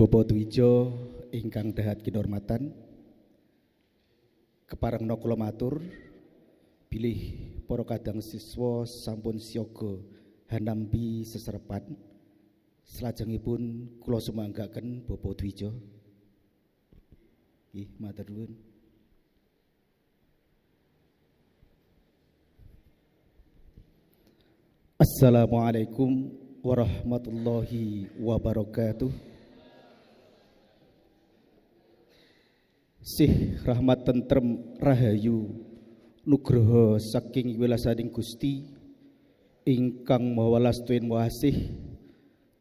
Bapak Dwijo ingkang dahat kinurmatan, keparengna kula matur bilih para kadang siswa sampun siaga hanambi seserepan. Salajengipun kula sumanggaken Bapak Dwijo. Nggih, matur nuwun. Assalamualaikum warahmatullahi wabarakatuh. Sih rahmat tentrem rahayu nugroho saking wilasaning Gusti ingkang maha welas tuwin wahasih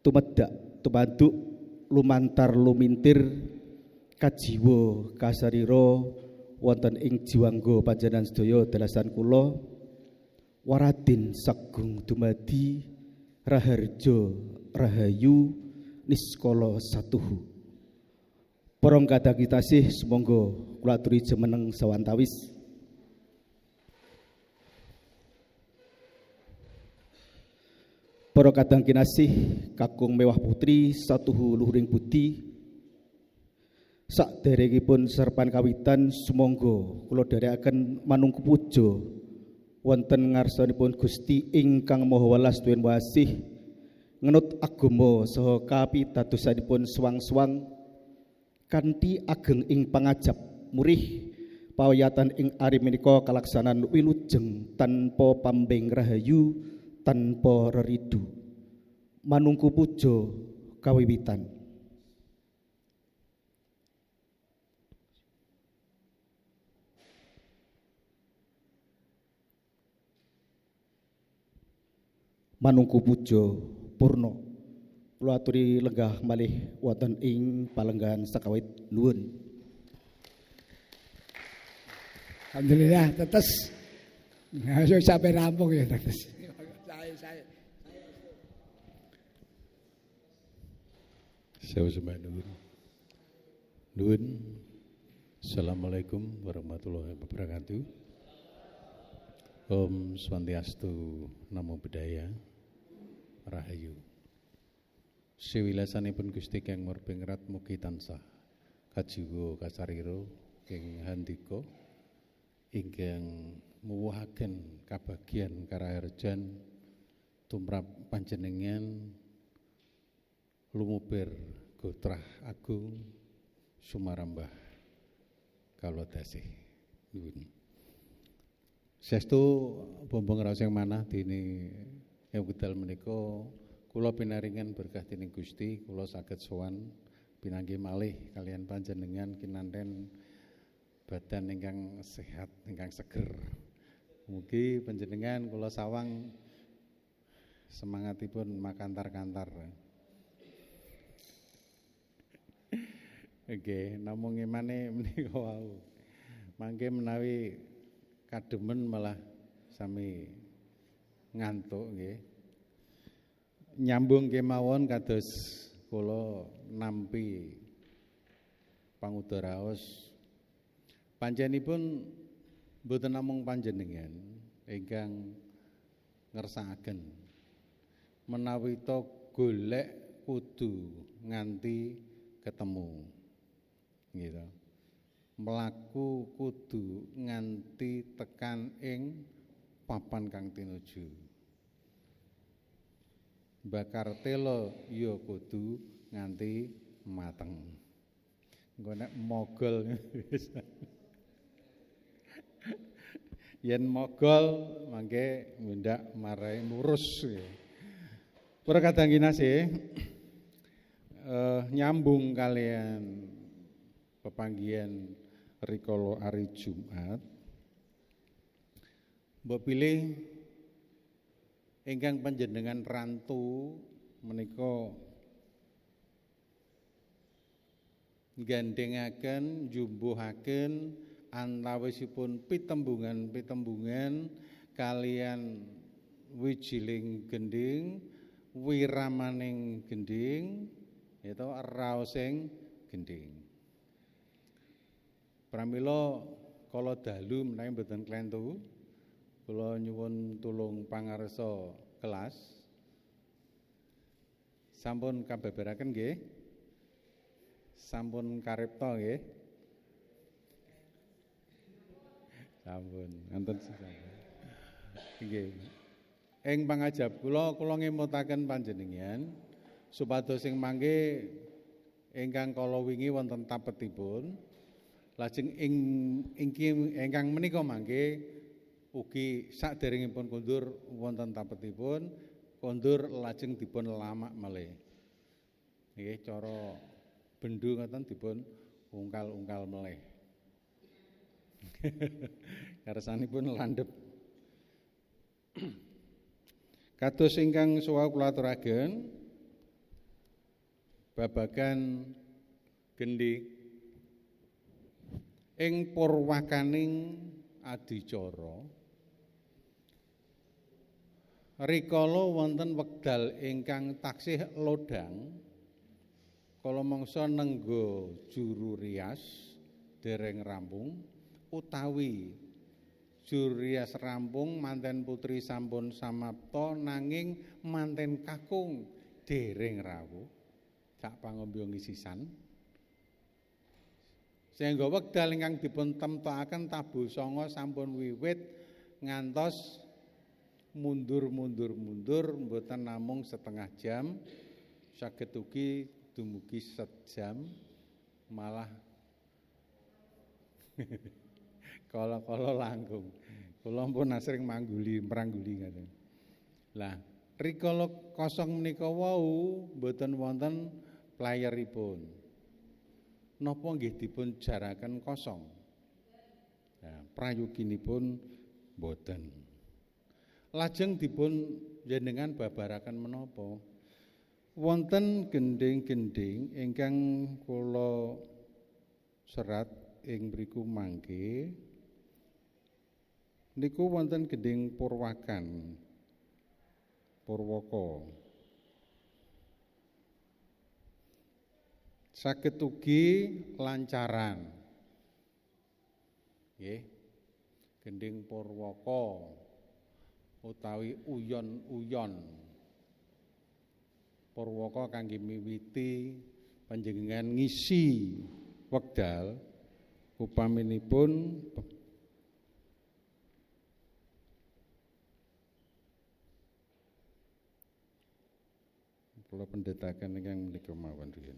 tumedak tumaduk lumantar lumintir kajiwa kasarira wonten ing jiwangga panjenengan sedaya dalasan kula waradin sagung dumadi raharja rahayu niskala satuhu. Para kadang kitasih sumangga kula aturi jemeneng sawantawis. Para kadang kinasih kakung mewah putri satuhu luhuring budi sakderengipun serpan kawitan sumangga kula dherekaken manungku puja wonten ngarsanipun Gusti ingkang maha welas tuwin wasih ngenut agama saha kapitadosanipun suwang-suwang kanthi ageng ing pangajap murih pawiyatan ing ari menika kalaksanan wilujeng tanpa pambing rahayu tanpa reridu manungku puja kawiwitan. Manungku puja purna kula aturi lenggah malih wonten ing palenggan sakawit nuwun. Alhamdulillah tetes. Ngasih sampai rampung ya tetes. Saya sembah nuwun. Nuwun. Assalamualaikum warahmatullahi wabarakatuh. Om Swantiastu Namo Buddhaya. Rahayu. Sewilasanipun Gusti Kang Murbengrat mugi tansah kajiwa kasarira ing handika ingkang muwuhaken kabagyan karaharjan tumrap panjenengan lumupir gotrah agung sumarambah kalodasih nuwun. Saestu bombong raos yang manah dene ing wekdal menika kula pinaringan berkah dening Gusti, kula saged sowan pinanggih malih kalian panjenengan kinanten badan ingkang sehat, ingkang seger. Mugi panjenengan kula sawang semangatipun makantar-kantar. Nggih, namung imane menika wau. Mangke menawi kademen malah sami ngantuk nggih. Nyambung kemawon kados kula nampi pangudaraos panjenipun mboten namung panjenengan ingkang ngersakaken menawi to golek kudu nganti ketemu gitu. Mlaku kudu nganti tekan ing papan kang tinuju. Bakar telo ya kudu nganti mateng. Engko nek mogol yen mogol mangke ngundak marai murus. Para kadang kinasih nyambung kalian pepanggihan rikala ari Jumat. Mbok pilih ingkang panjenengan rantu menika gandhengaken jumbuhaken antawisipun pitembungan-pitembungan kalian wijiling gending wiramaning gending yaitu raosing gending. Pramila kala dalu menawi mboten klentu kula nyuwun tulung pangarsa kelas. Sampun kababaraken nggih. sampun karipta nggih. Sampun, wonten sampun. Nggih. Ing pangajab kula ngemutaken panjenengan supados sing mangke ingkang kala wingi wonten tapetipun lajeng ingkang menika mangke ugi saderengipun kondur wonten tapetipun kondur lajeng dipun lamak malih. Nggih cara bendu ngoten dipun ungkal-ungkal malih. Karsanipun landhep. Kados ingkang suwau kula aturaken babagan gendhing ing purwakaning adicara rikala wonten wekdal ingkang taksih lodang kala mangsa nenggo juru rias dereng rampung utawi juru rias rampung manten putri sampun samapta nanging manten kakung dereng rawuh sak pangombe ngisisan sehingga wekdal ingkang dipun temtokaken tabuh sanga sampun wiwit ngantos mundur mboten namung setengah jam saged ugi dumugi sejam malah kala-kala langkung. Kula pun asring merangguli ngaten. Lah, rikala kosong menika wau mboten wonten playeripun. Napa nggih dipun jaraken kosong? Nah, prayoginipun mboten. Lajeng dipun jenengan babaraken menapa? Wonten gendhing-gendhing ingkang kula serat ing mriku mangke niku wonten gendhing Purwakan Purwaka saged ugi lancaran nggih gendhing Purwaka utawi uyon-uyon Purwaka kangge miwiti panjenengan ngisi wekdal upaminipun kula pendhetaken ingkang menika mawon riyen.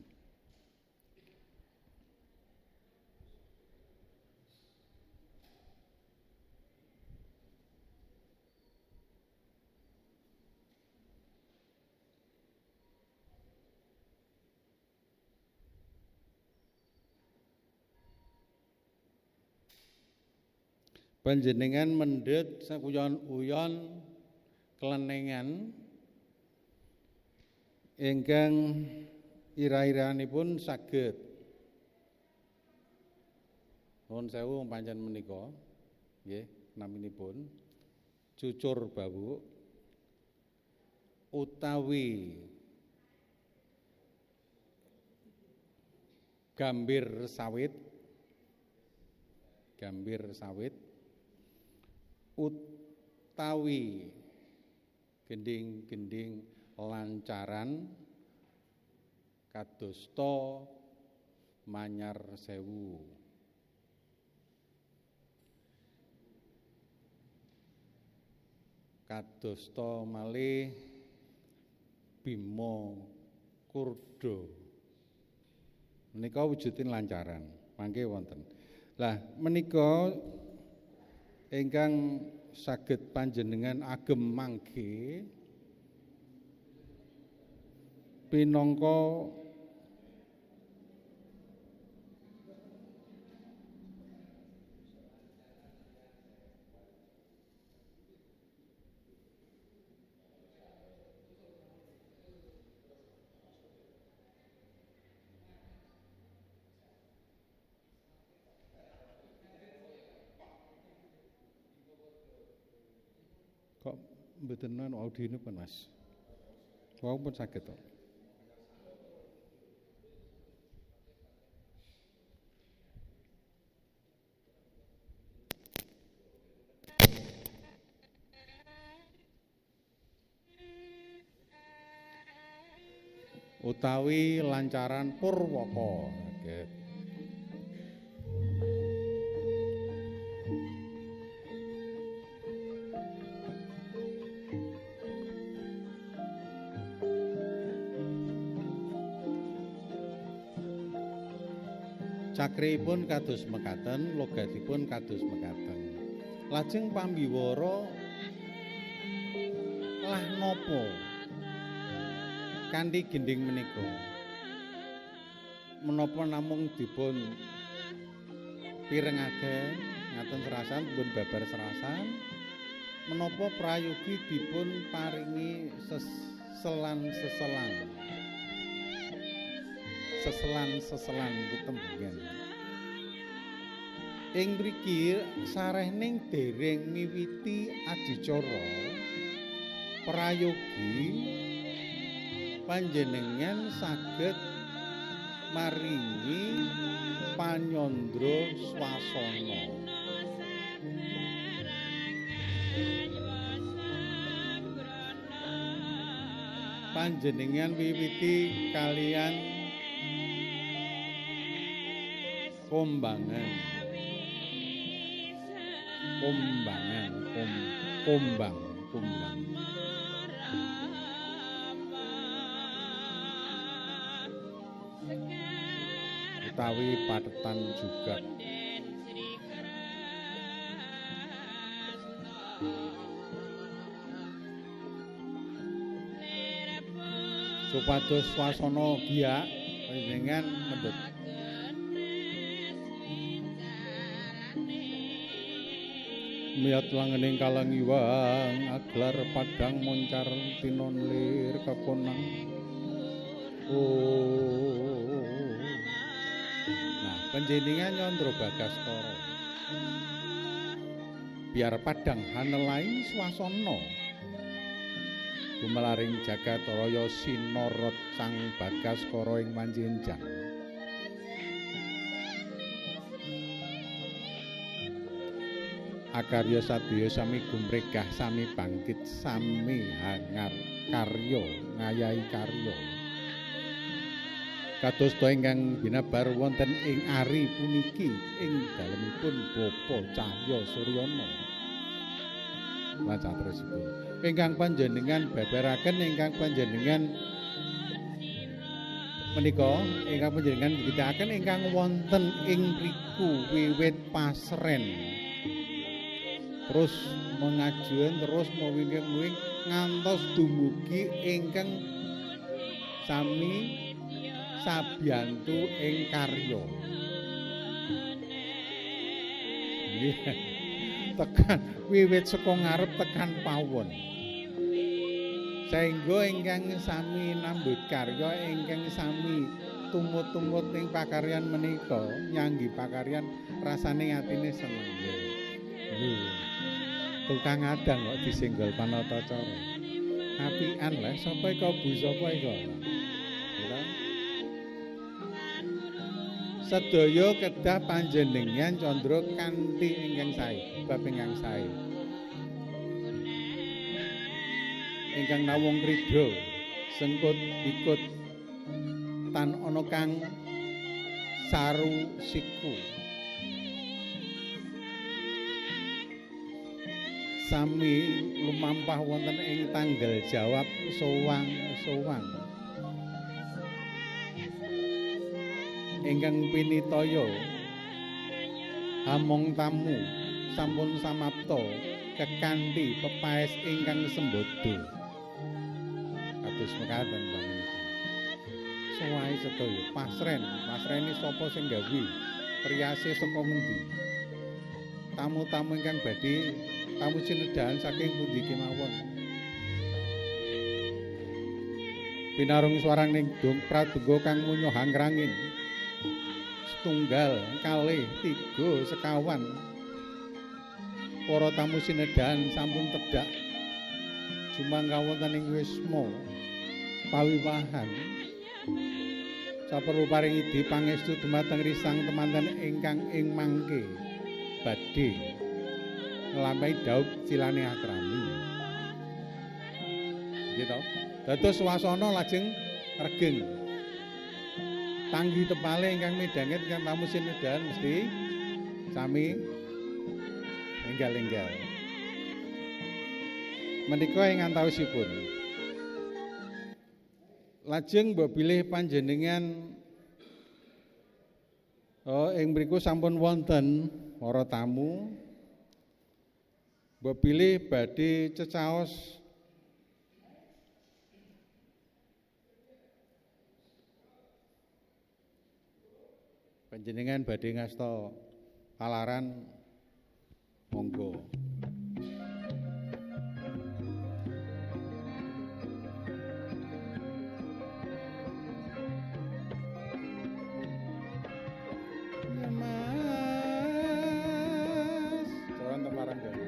Panjenengan mendhet sakuyon-uyon kelenengan ingkang ira-iranipun saged nuwun sewu pancen menika nggih naminipun cucur bawuk utawi gambir sawit utawi gendhing-gendhing lancaran kadosta manyar sewu kadosta malih Bima Kurda menika wujudin lancaran mangke wonten. Lah menika ingkang saged panjenengan agem mangke pinangka kok mboten ana audine pun Mas. Wau pun saged to. Utawi lancaran Purwaka. saged. Cakripun kados mekaten, logatipun kados mekaten. Lajeng pambiwara lah napa kanthi gending menika? Menapa namung dipun pirengaken ngaten serasan dipun babar serasan? Menapa prayogi dipun paringi seselan-seselan? Seselan ketembungan. Ing mriki sarehning dereng miwiti adicara prayogi panjenengan saged maringi panyandra swasana. Panjenengan wiwiti kalian kombang. Utawi patetan juga. Supados swasana giyak panjenengan mendhet miyat langening kalangiwang aglar padang moncar tinon lir kekonang. Nah, panjenengan Nyandra Bagaskara biar padang hanelaing swasana gumelaring jagat raya sinorot sang Bagaskara ing manjenjang. Akarya sadaya sami gumregah, sami bangkit, sami hangar karya, ngayahi karya. Kadosta ingkang binabar wonten ing ari puniki ing dalemipun Bapa Cahya Suryana. Lan saterusipun ingkang panjenengan babaraken ingkang panjenengan menika ingkang panjenengan nggitaken ingkang wonten ing mriku wiwit pasren. Terus mengajuan terus mewingking-wing ngantos dumugi ingkang sami sabiyantu ing karya. Tekan wiwit saka ngarep tekan pawon. Saengga ingkang sami nambut karya ingkang sami tumut-tumut ing pakaryan menika nyanggi pakaryan rasane atine seneng. Tukang adang kok disenggol panatacara. Apian lah sapa iko Bu sapa iko. Sedaya kedah panjenengan Candra kanthi ingkang sae, bab ingkang sae. Ingkang nawung krida, sengkut ikut tan ana kang saru siku. Sami lumampah wonten ing tanggal jawab sowang. Ingkang pinitaya among tamu sampun samapta kekanthi pepaes ingkang sembodo. Kados mekaten panjenengan. Suwahe sedaya pasrene sapa sing gawe? Priyase saka ngendi? Tamu-tamu ingkang badhe tamu sinedahan saking pundi kemawon. Pinarung swaraning dong pradonga kang munyuh hangrangin. Setunggal, kalih, tiga, sekawan. Para tamu sinedahan sampun tedhak jumangka wonten ing wisma pawiwahan. Saperlu paring idi pangestu dumateng risang temanten ingkang ing mangke badhe nglampahi daup cilane akrami. Gitu. Dados swasana lajeng regeng. tanggi tepale ingkang midhanget ingkang tamu sinudan mesti sami enggal-enggal. Menika ing antawisipun. Lajeng mbok bilih panjenengan ing mriku sampun wonten para tamu. Mbok bilih badhe cecaos panjenengan badhe ngasta palaran monggo. Mas, jalan temparan jalan.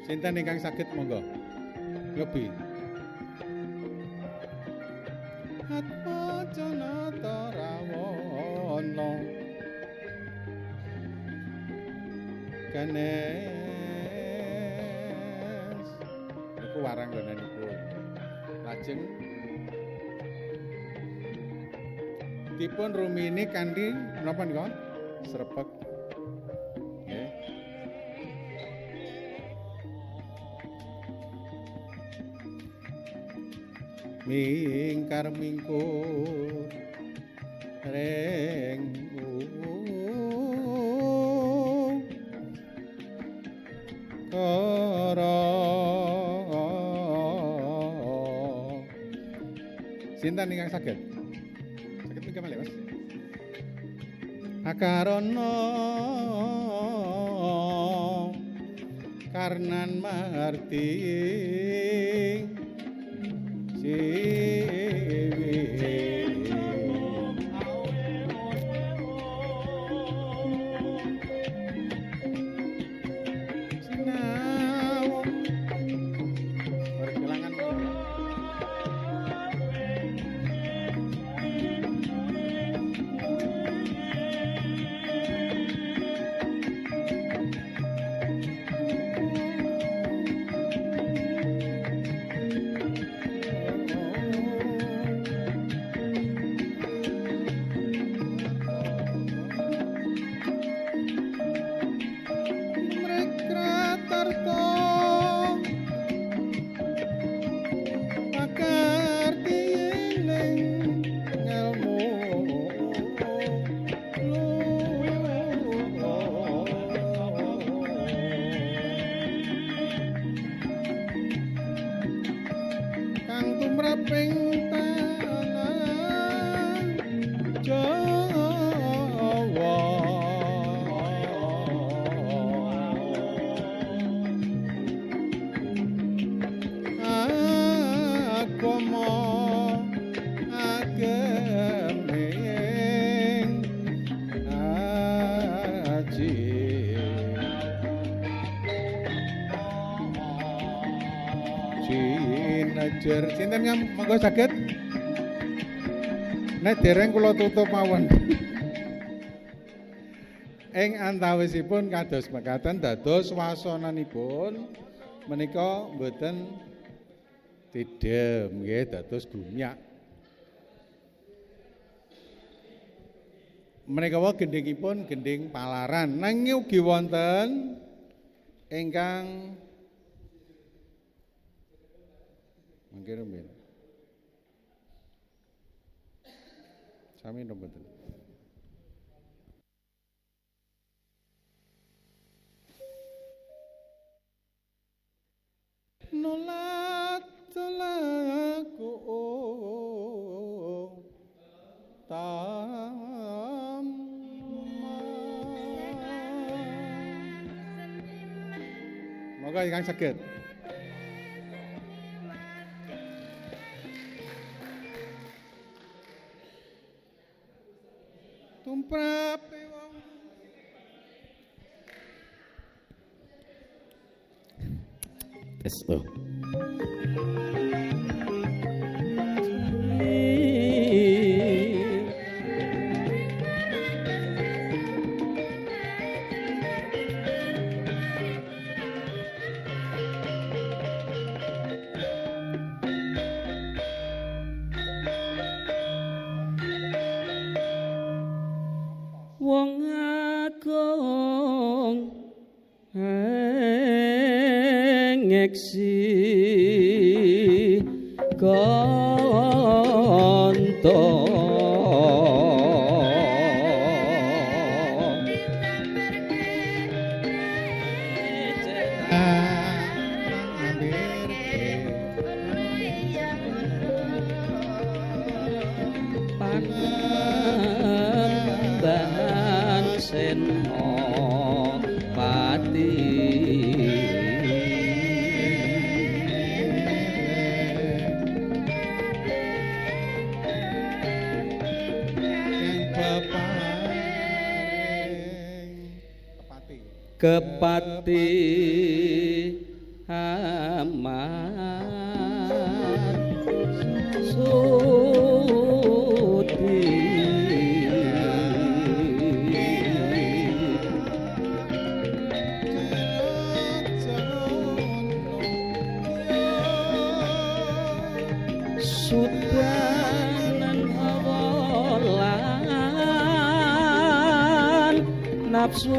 Sinten ingkang saged monggo. Yobi. Atma Janata Rawana Ganes. Niku warang gonanipun. Lajeng dipun rumini kanthi menapa nika? Srepeg. Nggih. Mingkar mingkur reng kara sinten ingkang saged mingkar malih Mas akarana karnan marti sinten ngam monggo saged nek dereng kula tutup mawon ing antawisipun kados mekaten dados wasananipun menika mboten tidem nggih dados gumyak menika wae gendhingipun gendhing palaran nanging ugi wonten ingkang mangke rumiyin. Sami mboten. Nolak telaku tam moga ingkang saged tumrape wong SO ngeksi kanto Panembahan Senopati Kepati amat suti sudanan awalan nafsu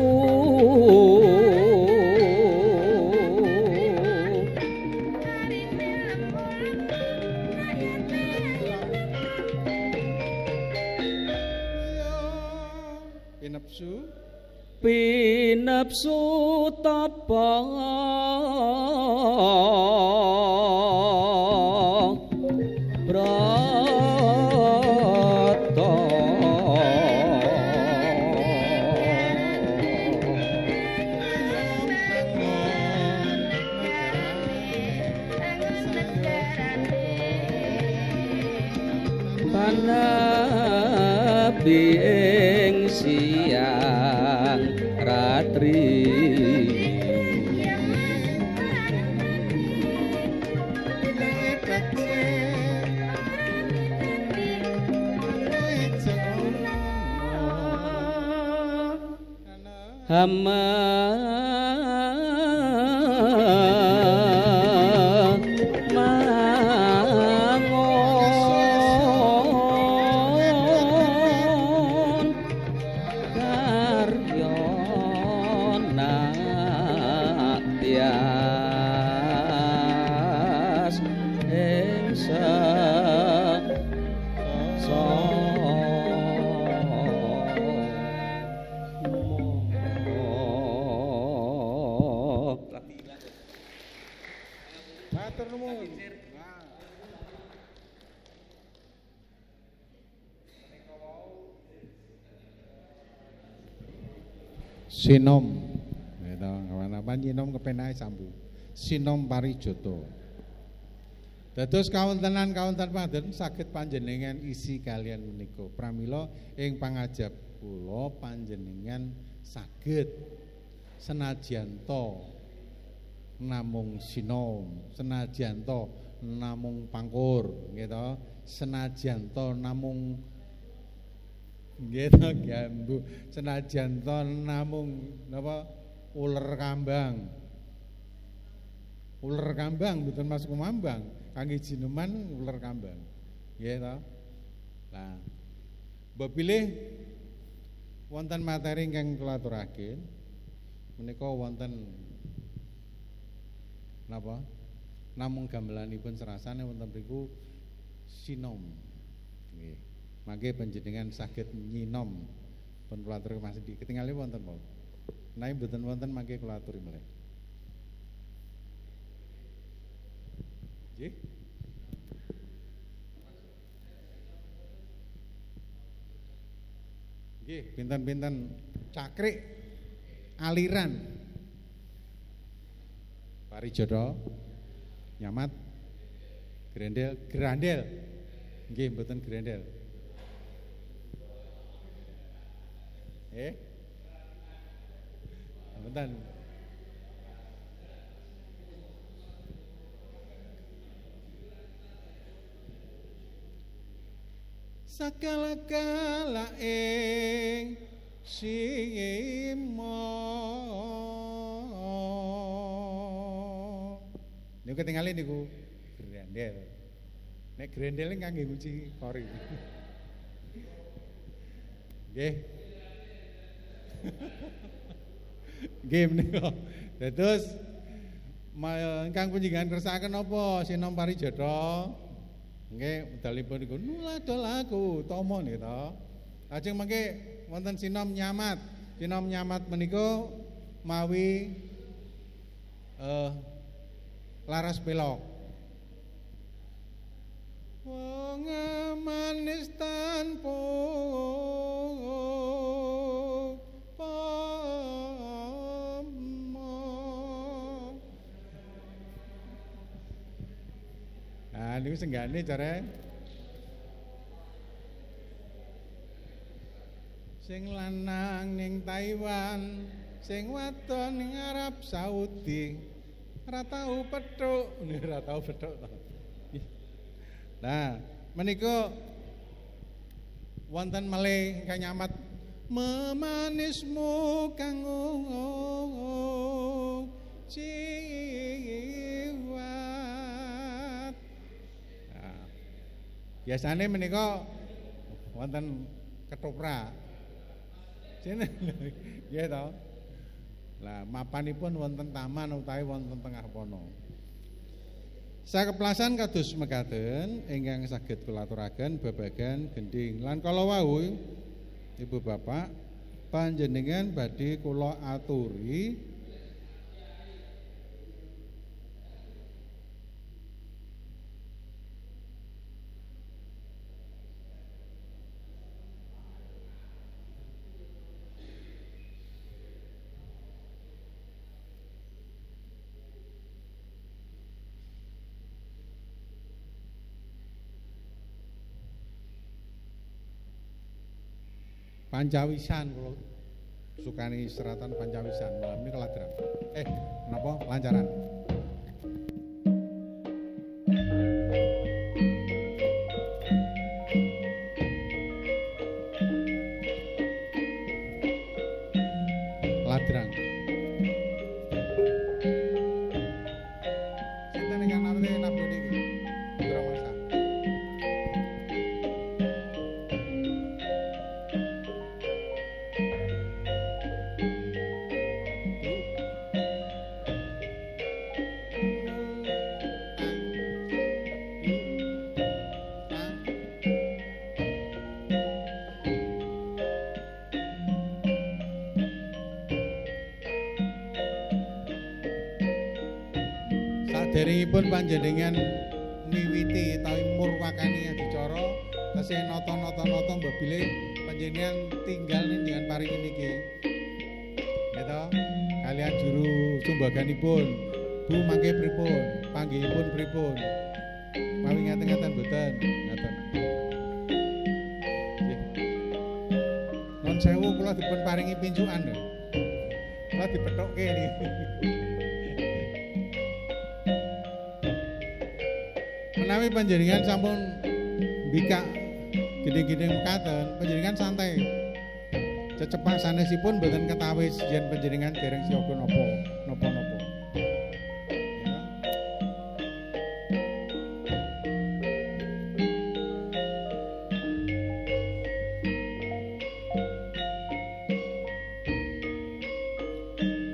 pinapsu tapa brata panabi ing siang ratri hama mangon karya natyas ing Sinom, gitu, kawan-kawan nyinom kepenai sambu. Sinom parijoto. Dados kawontenan pangaden saged panjenengan isi kalian menika. Pramila ing pangajap kula panjenengan saged senajan to namung sinom, senajan to namung pangkur, gitu. Senajan to namung gitu gambu, senajan to namung napa uler kambang. Uler kambang mboten masuk kumambang, kangge jineman uler kambang. Nggih to. Nah, mbok pilih wonten materi ingkang kula aturaken menika wonten napa? Namung gamelanipun serasane wonten mriku sinom. Nggih. Mangke panjenengan saged nyinom pun kula aturi Mas Di. Ketingali wonten mau. Nai mboten wonten mangke kula aturi melih. Nggih. Nggih, pinten-pinten cakrik aliran parijoto nyamat grandel. Nggih, mboten grandel. Mboten. Sakala-kala ing simo. Niku ketinggalan niku grendel. Nek grendel kangge ngunci kori. Nggih. Nggih menika. Dados Ingkang panjenengan kersakaken napa sinom parijata? Nggih, medalipun niku nuladol aku tama nggih to. Lajeng mangke wonten sinom nyamat. Sinom nyamat menika mawi laras pelok. Wong manis tanpa nah, niku senggane cara sing lanang ning Taiwan, sing wadon ning Arab Saudi, ora tau pethuk, ora tau pethuk to. Nah, menika wonten malih ingkang nyamat memanismu kang jiwat. Nah, biasane menika wonten ketoprak. Sini nggih to. Lah mapanipun wonten taman utawi wonten tengah pono. Sakeplasan kados mekaten ingkang saged kula aturaken babagan gending lan kala wau Ibu Bapak panjenengan badhe kula aturi Pancawisan kula sukani seratan Pancawisan malam ini keladran. Napa lancaran? Ladrang. Sinten ingkang nampi nabun iki? Putra Mangsa. Saderengipun panjenengan miwiti utawi murwakani adicara tesih nata-nata mbabile panjenengan tinggal dengan paring niki. Nggih to? Kalian juru sumbaganipun. Bu mangke pripun? Panggihipun pripun? Mawi ngaten-ngaten mboten? Ngaten. Nggih. Nuwun sewu kula dipun paringi pincukan lho. Kula dipethokke niki. Menawi panjenengan sampun mbikak gede-gede mekaten, panjenengan santai. Cecepak sanesipun mboten ketawis yen panjenengan dereng siaga napa-napa.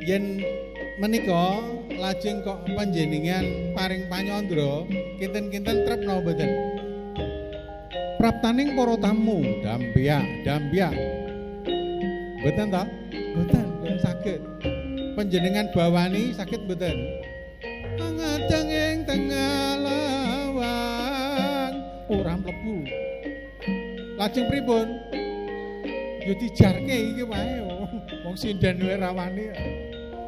Ya. Yen menika lajeng kok panjenengan paring panyandra kinten-kinten trep napa mboten? Praptaning para tamu dambyak. Mboten ta? Mboten saged. Panjenengan bawani saged mboten? Ngadeng ing tengah lawang ora mlebu. Lajeng pripun? Ya dijarke iki wae. Wong sinden wae rawani.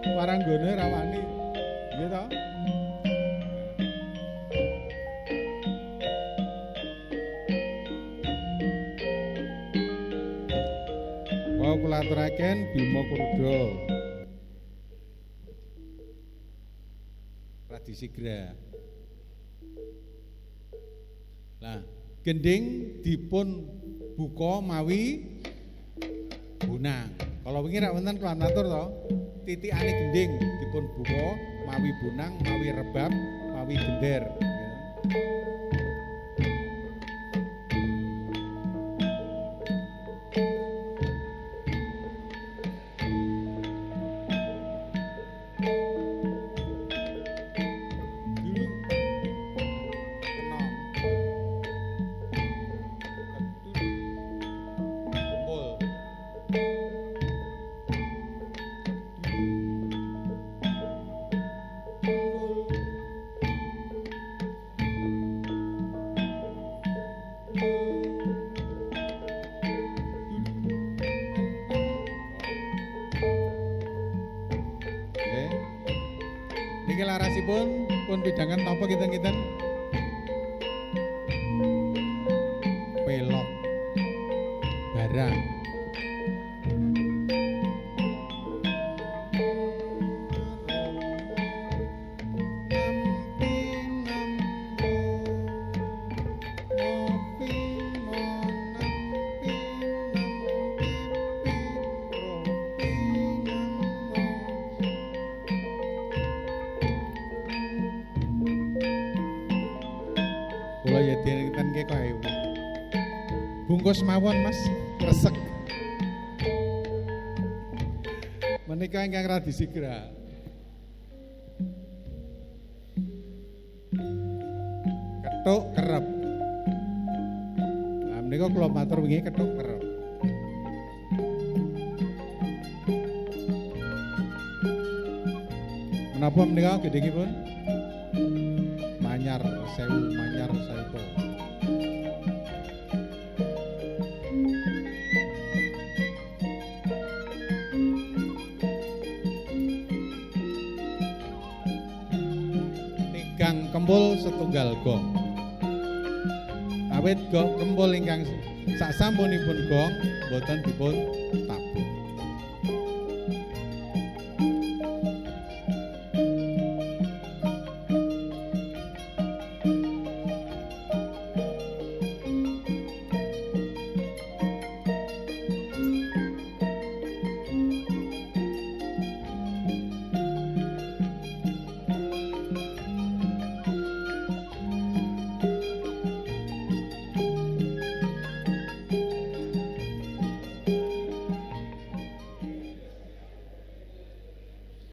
Waranggone rawani. Nggih ta? Wau kula aturaken Bima Kurda. Tradisi gra. Lah, gending dipun buka mawi bunang. Kalau wingi rak wonten kula matur to, titikane gending dipun buka mawi bunang, mawi rebab, mawi gender. niki larasipun pun pidangan napa kinten-kinten? Pelok. Barang. Kula ya dinten ke kok ewu. Bungkus mawon Mas, kresek. Menika ingkang radi sigra. Ketuk kerep. Nah menika kula matur wingi ketuk kerep. Menapa menika gedhengipun? Manyar sewu manyar saito. Tigang kempul setunggal gong. Awit gong kempul ingkang sak sampunipun gong boten dipun tabung.